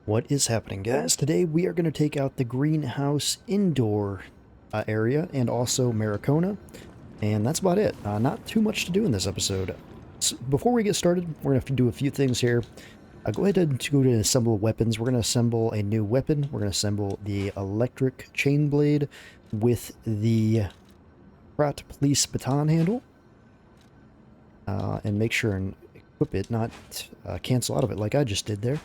What is happening, guys? Today we are going to take out the greenhouse indoor area and also Markiona, and that's about it. Not too much to do in this episode. So before we get started, we're going to have to do a few things here. Go ahead and go to assemble weapons. We're going to assemble a new weapon. We're going to assemble the electric chain blade with the Krat police baton handle, and make sure and equip it, not cancel out of it like I just did there.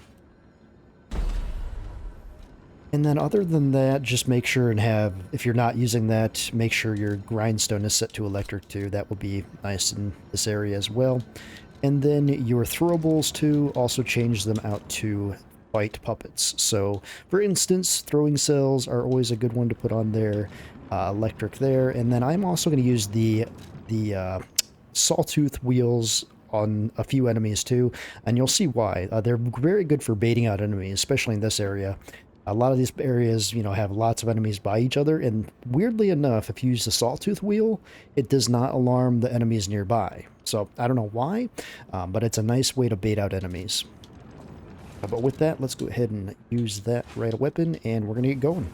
And then other than that, just make sure and have, if you're not using that, make sure your grindstone is set to electric too. That will be nice in this area as well. And then your throwables too, also change them out to fight puppets. So for instance, throwing cells are always a good one to put on there, electric there. And then I'm also going to use the sawtooth wheels on a few enemies too, and you'll see why. They're very good for baiting out enemies, especially in this area. A lot of these areas, you know, have lots of enemies by each other, and weirdly enough, if you use the sawtooth wheel, it does not alarm the enemies nearby. So, I don't know why, but it's a nice way to bait out enemies. But with that, let's go ahead and use that right weapon, and we're going to get going.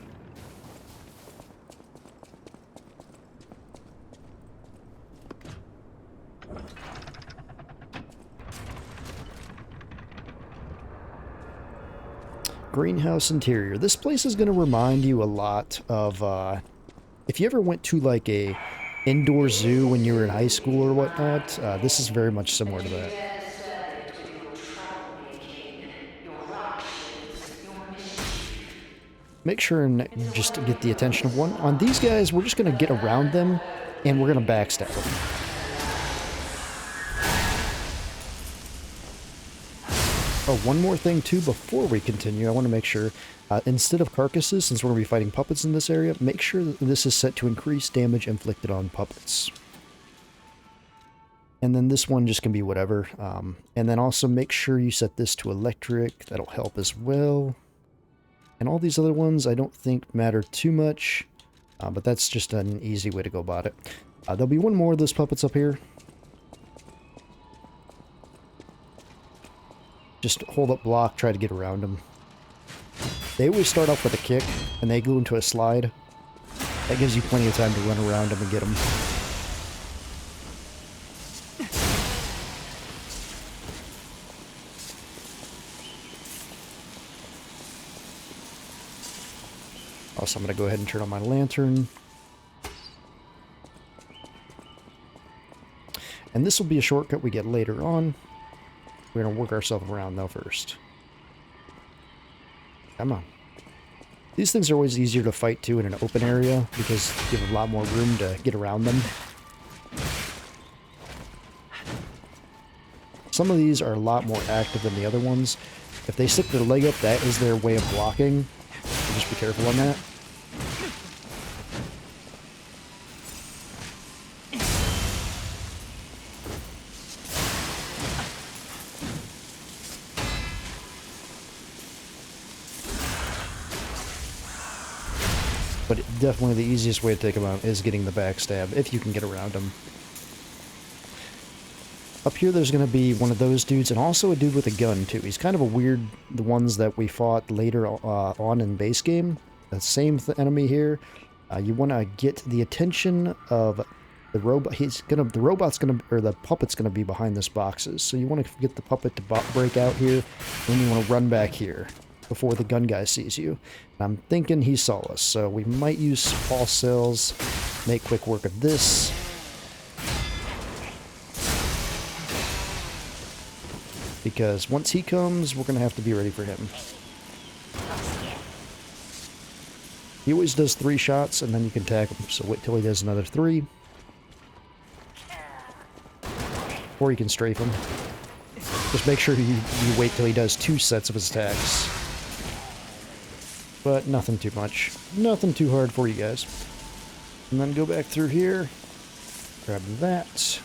Greenhouse interior. This place is going to remind you a lot of, if you ever went to like a indoor zoo when you were in high school or whatnot, this is very much similar to that. Make sure and just get the attention of one. On these guys, we're just going to get around them, and we're going to backstab them. Oh, one more thing too before we continue, I want to make sure, instead of carcasses, since we're going to be fighting puppets in this area, make sure that this is set to increase damage inflicted on puppets. And then this one just can be whatever. And then also make sure you set this to electric, that'll help as well. And all these other ones I don't think matter too much, but that's just an easy way to go about it. There'll be one more of those puppets up here. Just hold up block, try to get around them. They always start off with a kick, and they go into a slide. That gives you plenty of time to run around them and get them. Also, I'm going to go ahead and turn on my lantern. And this will be a shortcut we get later on. We're going to work ourselves around, though, first. Come on. These things are always easier to fight, too, in an open area, because you have a lot more room to get around them. Some of these are a lot more active than the other ones. If they stick their leg up, that is their way of blocking. So just be careful on that. But definitely the easiest way to take them out is getting the backstab, if you can get around them. Up here there's going to be one of those dudes, and also a dude with a gun, too. He's kind of a weird, the ones that we fought later on in base game. The same enemy here. You want to get the attention of the robot. The puppet's going to be behind this boxes. So you want to get the puppet to break out here, and then you want to run back here before the gun guy sees you. And I'm thinking he saw us, so we might use false cells, make quick work of this. Because once he comes, we're going to have to be ready for him. He always does 3 shots, and then you can tag him, so wait till he does another 3. Or you can strafe him. Just make sure you wait till he does 2 sets of his attacks. But nothing too much. Nothing too hard for you guys. And then go back through here. Grab that.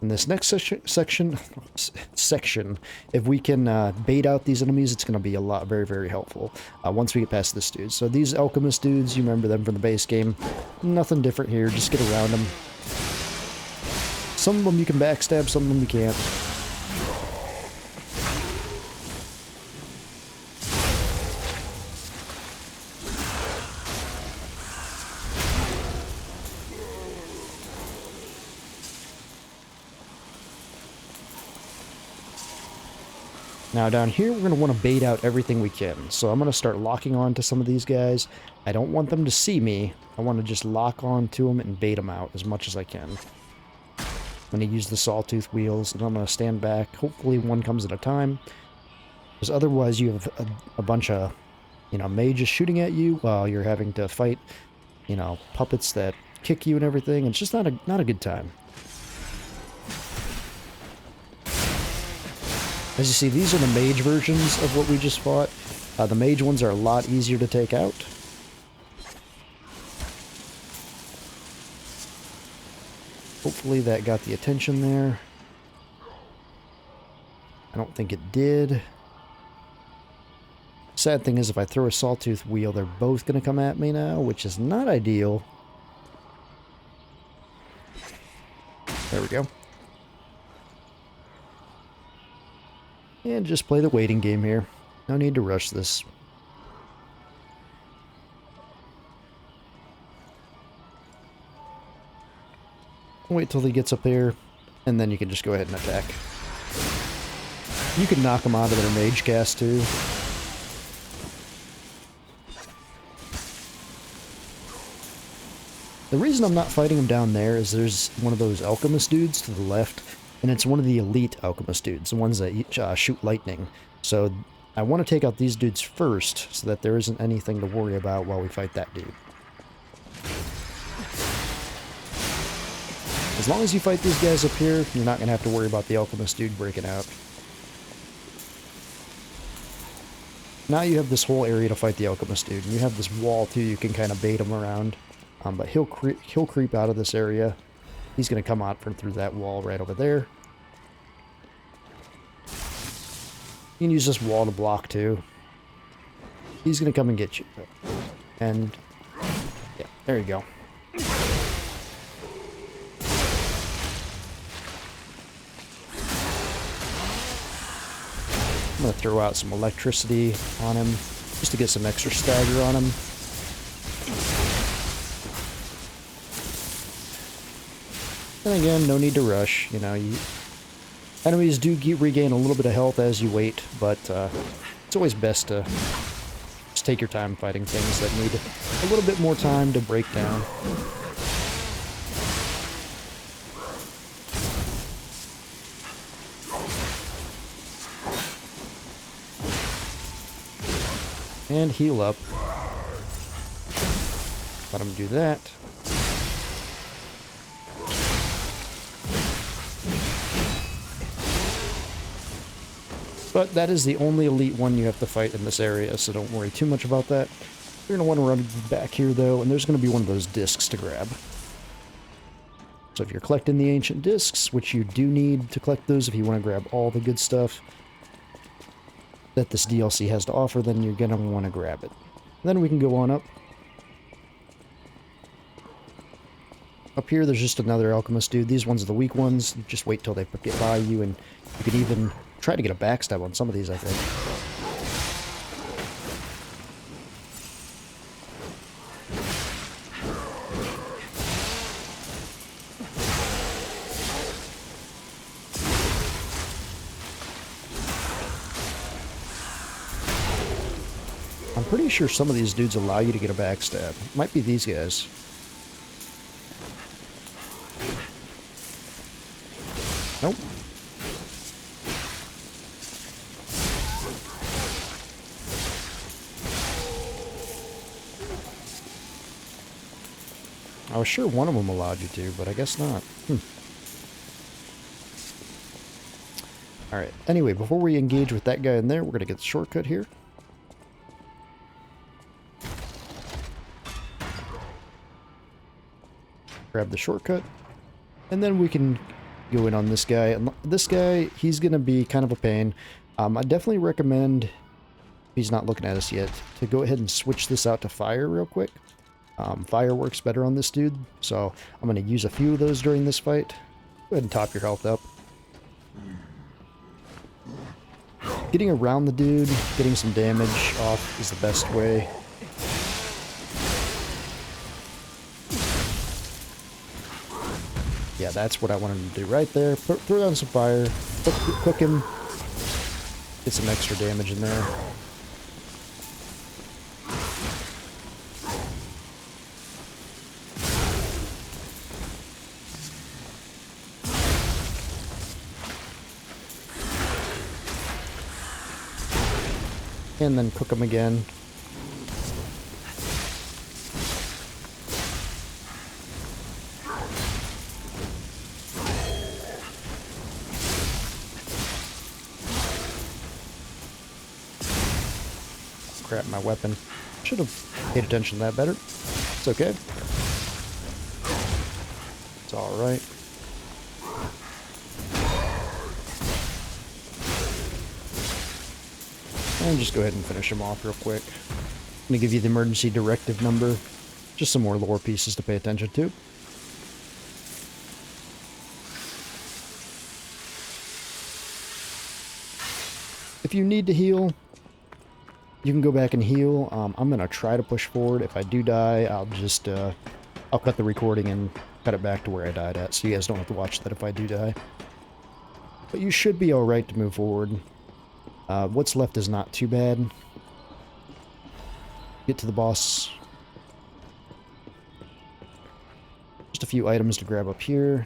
In this next section, if we can bait out these enemies, it's going to be very, very helpful once we get past this dude. So these alchemist dudes, you remember them from the base game. Nothing different here, just get around them. Some of them you can backstab, some of them you can't. Now down here, we're going to want to bait out everything we can. So I'm going to start locking on to some of these guys. I don't want them to see me. I want to just lock on to them and bait them out as much as I can. I'm going to use the sawtooth wheels, and I'm going to stand back. Hopefully one comes at a time. Because otherwise you have a bunch of, you know, mages shooting at you while you're having to fight, you know, puppets that kick you and everything. It's just not a good time. As you see, these are the mage versions of what we just fought. The mage ones are a lot easier to take out. Hopefully that got the attention there. I don't think it did. Sad thing is, if I throw a sawtooth wheel, they're both going to come at me now, which is not ideal. There we go. And just play the waiting game here. No need to rush this. Wait till he gets up there, and then you can just go ahead and attack. You can knock them out of their mage cast too. The reason I'm not fighting them down there is there's one of those alchemist dudes to the left, and it's one of the elite alchemist dudes, the ones that shoot lightning. So I want to take out these dudes first, so that there isn't anything to worry about while we fight that dude. As long as you fight these guys up here, you're not going to have to worry about the alchemist dude breaking out. Now you have this whole area to fight the alchemist dude, and you have this wall too, you can kind of bait him around. But he'll creep out of this area. He's going to come out through that wall right over there. You can use this wall to block too. He's going to come and get you. And, yeah, there you go. I'm going to throw out some electricity on him, just to get some extra stagger on him. And again, no need to rush, you know, enemies do regain a little bit of health as you wait, but it's always best to just take your time fighting things that need a little bit more time to break down. And heal up. Let him do that. But that is the only elite one you have to fight in this area, so don't worry too much about that. You're going to want to run back here, though, and there's going to be one of those discs to grab. So if you're collecting the ancient discs, which you do need to collect those if you want to grab all the good stuff that this DLC has to offer, then you're going to want to grab it. Then we can go on up. Up here, there's just another alchemist dude. These ones are the weak ones. Just wait till they get by you, and you can even try to get a backstab on some of these, I think. I'm pretty sure some of these dudes allow you to get a backstab. Might be these guys. Nope. I was sure one of them allowed you to, but I guess not. Alright, anyway, before we engage with that guy in there, we're going to get the shortcut here. Grab the shortcut, and then we can go in on this guy. And this guy, he's going to be kind of a pain. I definitely recommend, if he's not looking at us yet, to go ahead and switch this out to fire real quick. Fire works better on this dude, so I'm going to use a few of those during this fight. Go ahead and top your health up. Getting around the dude, getting some damage off is the best way. Yeah, that's what I wanted to do right there. Throw down some fire, cook him, get some extra damage in there. And then cook them again. Crap, my weapon. Should have paid attention to that better. It's okay. It's alright. And just go ahead and finish him off real quick. I'm going to give you the emergency directive number. Just some more lore pieces to pay attention to. If you need to heal, you can go back and heal. I'm going to try to push forward. If I do die, I'll just, I'll cut the recording and cut it back to where I died at, so you guys don't have to watch that if I do die. But you should be alright to move forward. What's left is not too bad. Get to the boss. Just a few items to grab up here.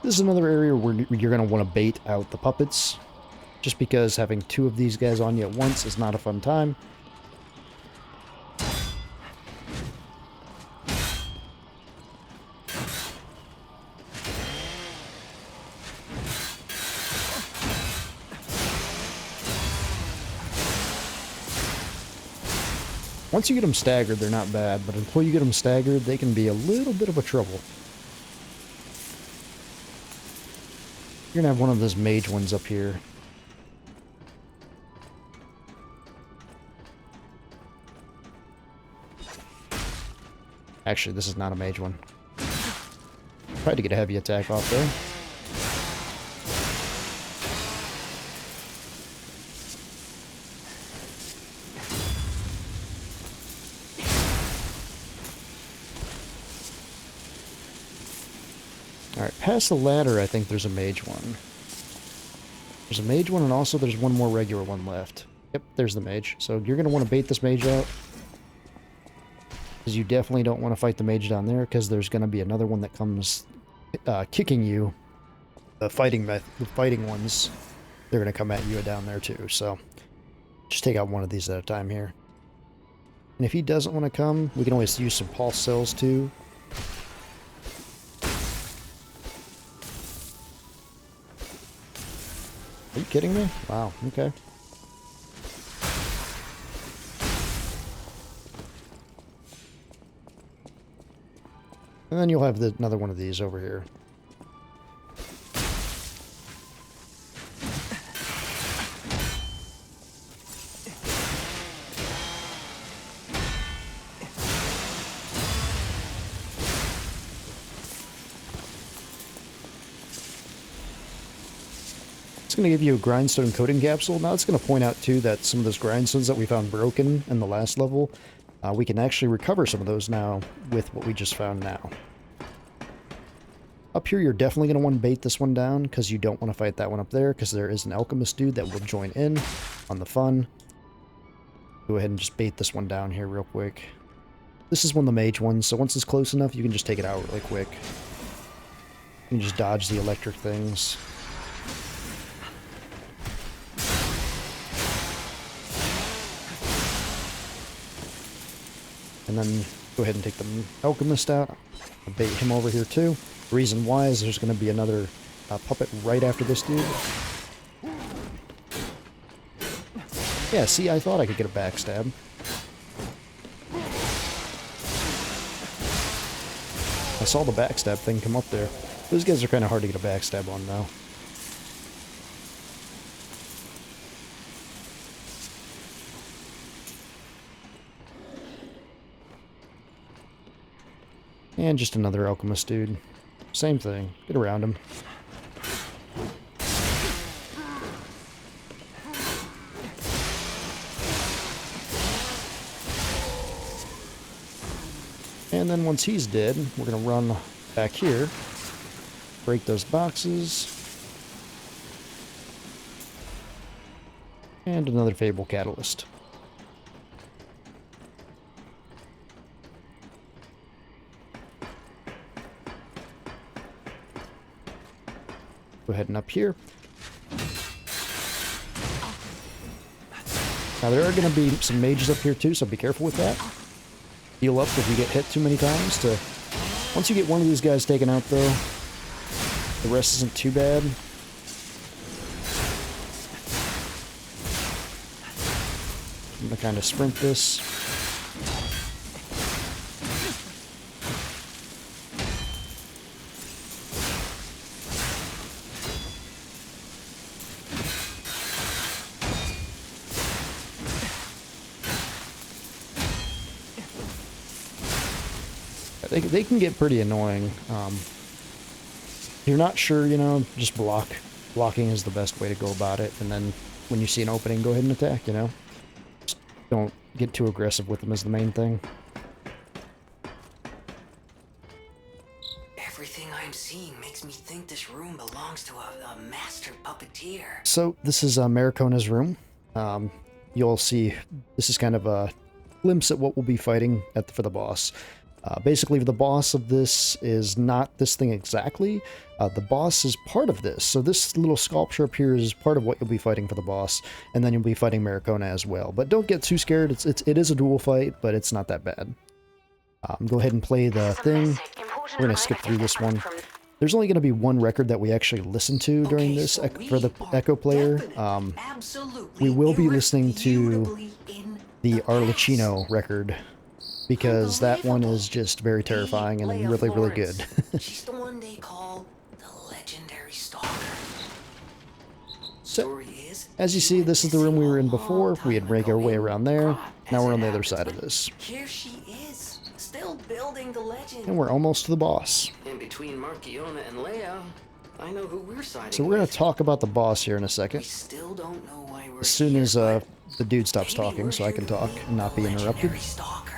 This is another area where you're going to want to bait out the puppets. Just because having two of these guys on you at once is not a fun time. Once you get them staggered, they're not bad, but until you get them staggered, they can be a little bit of a trouble. You're going to have one of those mage ones up here. Actually, this is not a mage one. Tried to get a heavy attack off there. Alright, past the ladder, I think there's a mage one. There's a mage one, and also there's one more regular one left. Yep, there's the mage. So you're going to want to bait this mage out. Because you definitely don't want to fight the mage down there, because there's going to be another one that comes kicking you. The fighting ones, they're going to come at you down there too. So just take out one of these at a time here. And if he doesn't want to come, we can always use some pulse cells too. Are you kidding me? Wow, okay. And then you'll have another one of these over here. It's going to give you a grindstone coating capsule. Now it's going to point out too that some of those grindstones that we found broken in the last level, we can actually recover some of those now with what we just found now. Up here, you're definitely going to want to bait this one down because you don't want to fight that one up there because there is an alchemist dude that will join in on the fun. Go ahead and just bait this one down here real quick. This is one of the mage ones, so once it's close enough, you can just take it out really quick. You can just dodge the electric things. And then go ahead and take the alchemist out. I'll bait him over here too. The reason why is there's going to be another puppet right after this dude. Yeah, see, I thought I could get a backstab. I saw the backstab thing come up there. Those guys are kind of hard to get a backstab on, though. And just another alchemist dude. Same thing. Get around him. And then once he's dead, we're going to run back here, break those boxes, and another Fable Catalyst. Go ahead and up here. Now there are going to be some mages up here too, so be careful with that. Heal up if you get hit too many times. Once you get one of these guys taken out though, the rest isn't too bad. I'm going to kind of sprint this. They can get pretty annoying. If you're not sure, you know, just block. Blocking is the best way to go about it. And then when you see an opening, go ahead and attack, you know. Just don't get too aggressive with them is the main thing. Everything I'm seeing makes me think this room belongs to a master puppeteer. So this is Markiona's room. You'll see this is kind of a glimpse at what we'll be fighting for the boss. Basically, the boss of this is not this thing exactly. The boss is part of this. So this little sculpture up here is part of what you'll be fighting for the boss, and then you'll be fighting Markiona as well. But don't get too scared. It is a dual fight, but it's not that bad. Go ahead and play the thing. We're going to skip through this one. There's only going to be one record that we actually listen to during this for the Echo player. We will be listening to the Arlecchino record, because that one is just very terrifying and really, really good. She's the one they call the legendary Stalker. So, as you see, this is the room we were in before. We had break our way around there. Now we're on the other side of this. Here she is, still building the legend. And we're almost to the boss. In between Markiona and Leia, I know who we're siding So we're going to with. talk about the boss here in a We second. still don't know why we're As soon here, as but the dude stops maybe talking, we're so I can here to talk meet and not the be interrupted. legendary Stalker.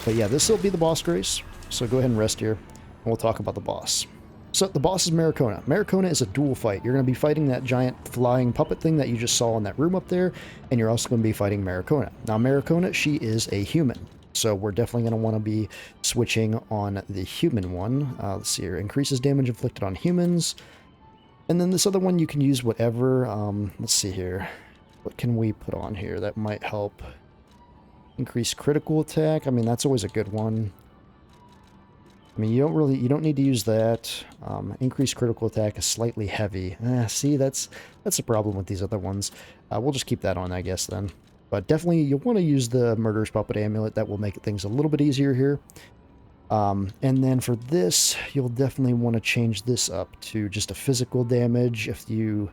But yeah, this will be the boss grace, so go ahead and rest here, and we'll talk about the boss. So the boss is Markiona. Markiona is a dual fight. You're going to be fighting that giant flying puppet thing that you just saw in that room up there, and you're also going to be fighting Markiona. Now Markiona, she is a human, so we're definitely going to want to be switching on the human one. Let's see here, increases damage inflicted on humans, and then this other one you can use whatever. Let's see here, what can we put on here that might help? Increase critical attack. I mean, that's always a good one. I mean, you don't need to use that. Increase critical attack is slightly heavy. See, that's the problem with these other ones. We'll just keep that on, I guess, then. But definitely, you'll want to use the Murderous Puppet Amulet. That will make things a little bit easier here. And then for this, you'll definitely want to change this up to just a physical damage. If you...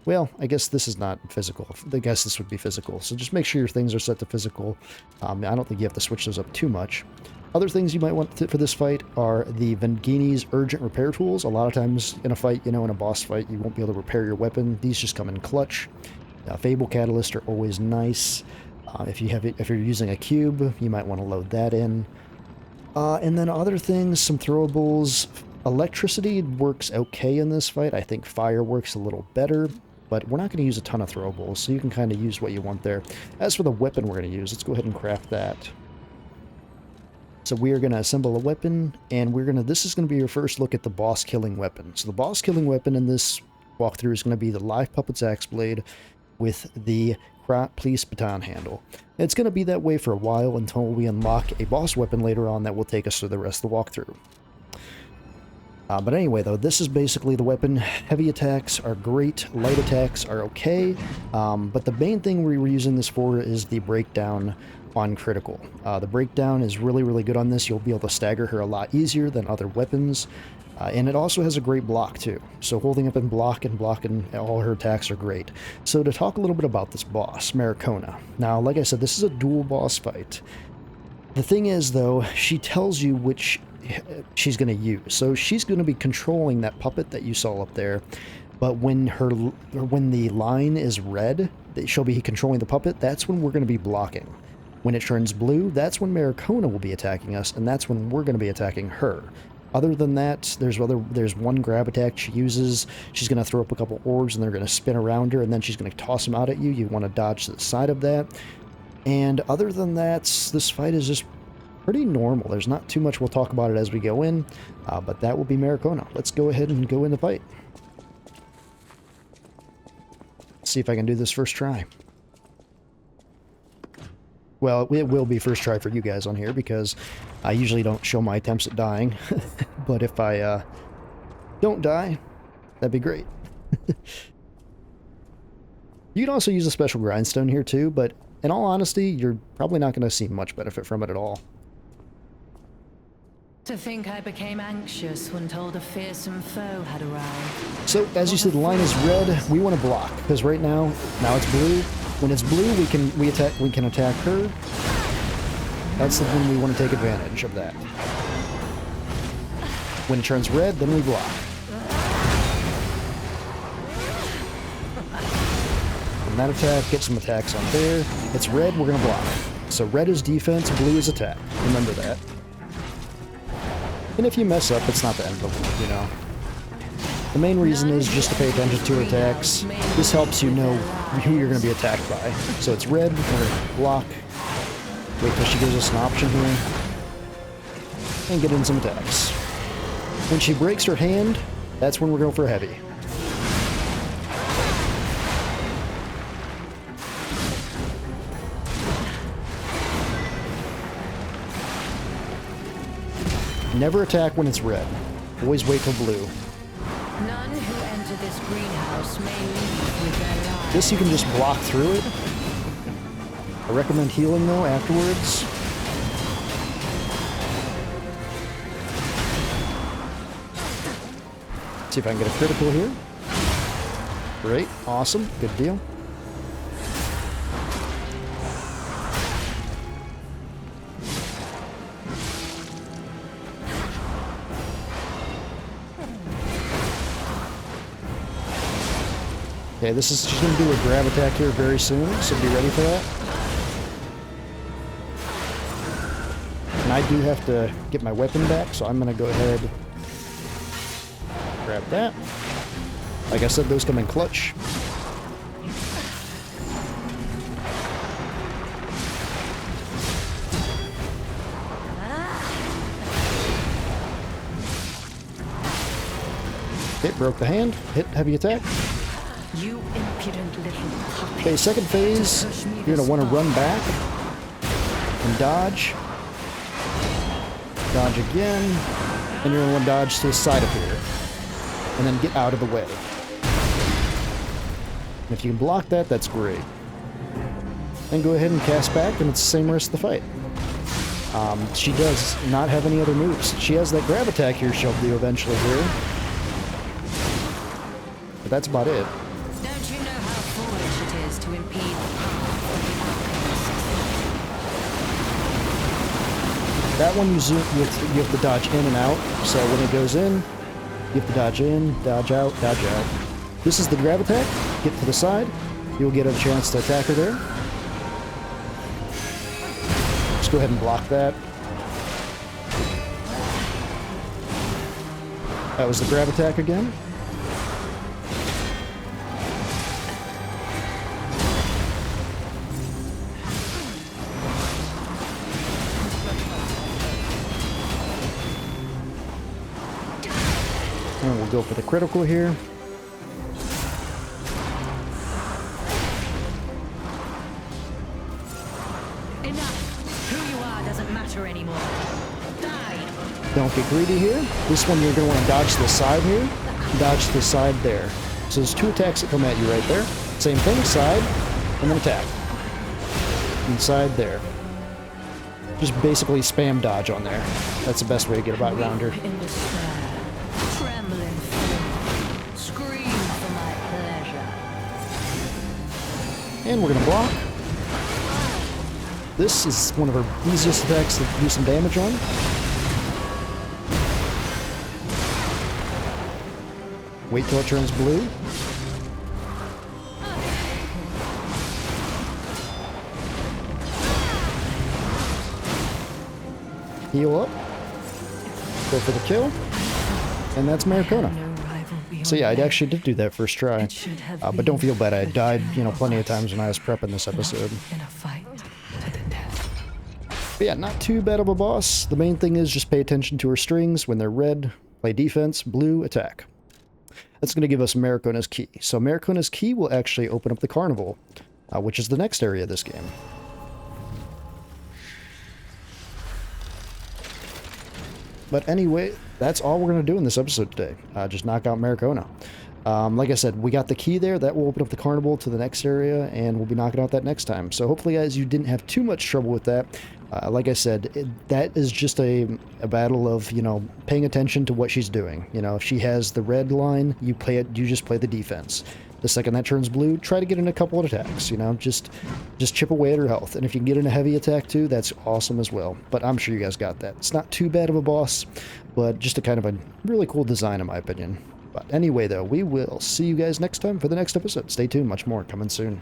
Well, I guess this is not physical. I guess this would be physical. So just make sure your things are set to physical. I don't think you have to switch those up too much. Other things you might want for this fight are the Vengini's Urgent Repair Tools. A lot of times in a fight, you know, in a boss fight, you won't be able to repair your weapon. These just come in clutch. Fable Catalyst are always nice. If you're using a cube, you might want to load that in. And then other things, some throwables. Electricity works okay in this fight. I think fire works a little better. But we're not going to use a ton of throwables, so you can kind of use what you want there. As for the weapon we're going to use, let's go ahead and craft that. So we are going to assemble a weapon, and this is going to be your first look at the boss killing weapon. So the boss killing weapon in this walkthrough is going to be the Live Puppet's Axe Blade with the Krat Police Baton handle. And it's going to be that way for a while until we unlock a boss weapon later on that will take us through the rest of the walkthrough. But anyway, though, this is basically the weapon. Heavy attacks are great, light attacks are okay, but the main thing we were using this for is the breakdown on critical. The breakdown is really, really good on this. You'll be able to stagger her a lot easier than other weapons, and it also has a great block, too. So holding up and blocking all her attacks are great. So to talk a little bit about this boss, Markiona. Now, like I said, this is a dual boss fight. The thing is, though, she tells you which she's going to use. So she's going to be controlling that puppet that you saw up there. But when the line is red, she'll be controlling the puppet. That's when we're going to be blocking. When it turns blue, that's when Markiona will be attacking us, and that's when we're going to be attacking her. Other than that, there's one grab attack she uses. She's going to throw up a couple orbs, and they're going to spin around her, and then she's going to toss them out at you. You want to dodge to the side of that. And other than that, this fight is just pretty normal. There's not too much. We'll talk about it as we go in, but that will be Markiona. Let's go ahead and go in the fight. See if I can do this first try. Well, it will be first try for you guys on here because I usually don't show my attempts at dying. But if I don't die, that'd be great. You can also use a special grindstone here too, but in all honesty, you're probably not going to see much benefit from it at all. To think I became anxious when told a fearsome foe had arrived. So, as you see, the line is red. We want to block because right now it's blue. When it's blue, we can attack her. That's the when we want to take advantage of that. When it turns red, then we block. And that attack, get some attacks on there. It's red, we're gonna block. So red is defense, blue is attack. Remember that. And if you mess up, it's not the end of the world, you know. The main reason is just to pay attention to her attacks. This helps you know who you're going to be attacked by. So it's red, we're going to block. Wait till she gives us an option here. And get in some attacks. When she breaks her hand, that's when we're going for a heavy. Never attack when it's red. Always wait till blue. None who enter this greenhouse may leave with their lives. This you can just block through it. I recommend healing though afterwards. See if I can get a critical here. Great, awesome, good deal. Okay, she's going to do a grab attack here very soon, so be ready for that. And I do have to get my weapon back, so I'm going to go ahead and grab that. Like I said, those come in clutch. It broke the hand, hit heavy attack. You impudent little puppet. Okay, second phase, you're going to want to run back and dodge. Dodge again, and you're going to want to dodge to the side of here. And then get out of the way. And if you can block that, that's great. Then go ahead and cast back, and it's the same rest of the fight. She does not have any other moves. She has that grab attack here she'll do eventually here. But that's about it. Don't you know how foolish it is to impede That one you have to dodge in and out. So when it goes in, you have to dodge in, dodge out, dodge out. This is the grab attack. Get to the side. You'll get a chance to attack her there. Just go ahead and block that. That was the grab attack again. And we'll go for the critical here. enough? Who you are doesn't matter anymore. Die. Don't get greedy here. This one you're going to want to dodge to the side here. Dodge to the side there. So there's two attacks that come at you right there. Same thing, side, and then attack. Inside there. Just basically spam dodge on there. That's the best way to get about around her. In despair, tremble in fear, scream for my pleasure. And we're going to block. This is one of her easiest attacks to do some damage on. Wait till it turns blue. Heal up. Go for the kill. And that's Markiona. So yeah, I actually did do that first try. But don't feel bad, I died, you know, plenty of times when I was prepping this episode. But yeah, not too bad of a boss. The main thing is just pay attention to her strings. When they're red, play defense, blue, attack. That's going to give us Markiona's key. So Markiona's key will actually open up the carnival, which is the next area of this game. But anyway, that's all we're going to do in this episode today. Just knock out Markiona. Like I said, we got the key there. That will open up the carnival to the next area, and we'll be knocking out that next time. So hopefully, guys, you didn't have too much trouble with that. Like I said, that is just a battle of, you know, paying attention to what she's doing. You know, if she has the red line, you just play the defense. The second that turns blue, try to get in a couple of attacks, you know, just chip away at her health. And if you can get in a heavy attack too, that's awesome as well. But I'm sure you guys got that. It's not too bad of a boss, but just a kind of a really cool design in my opinion. But anyway, though, we will see you guys next time for the next episode. Stay tuned, much more coming soon.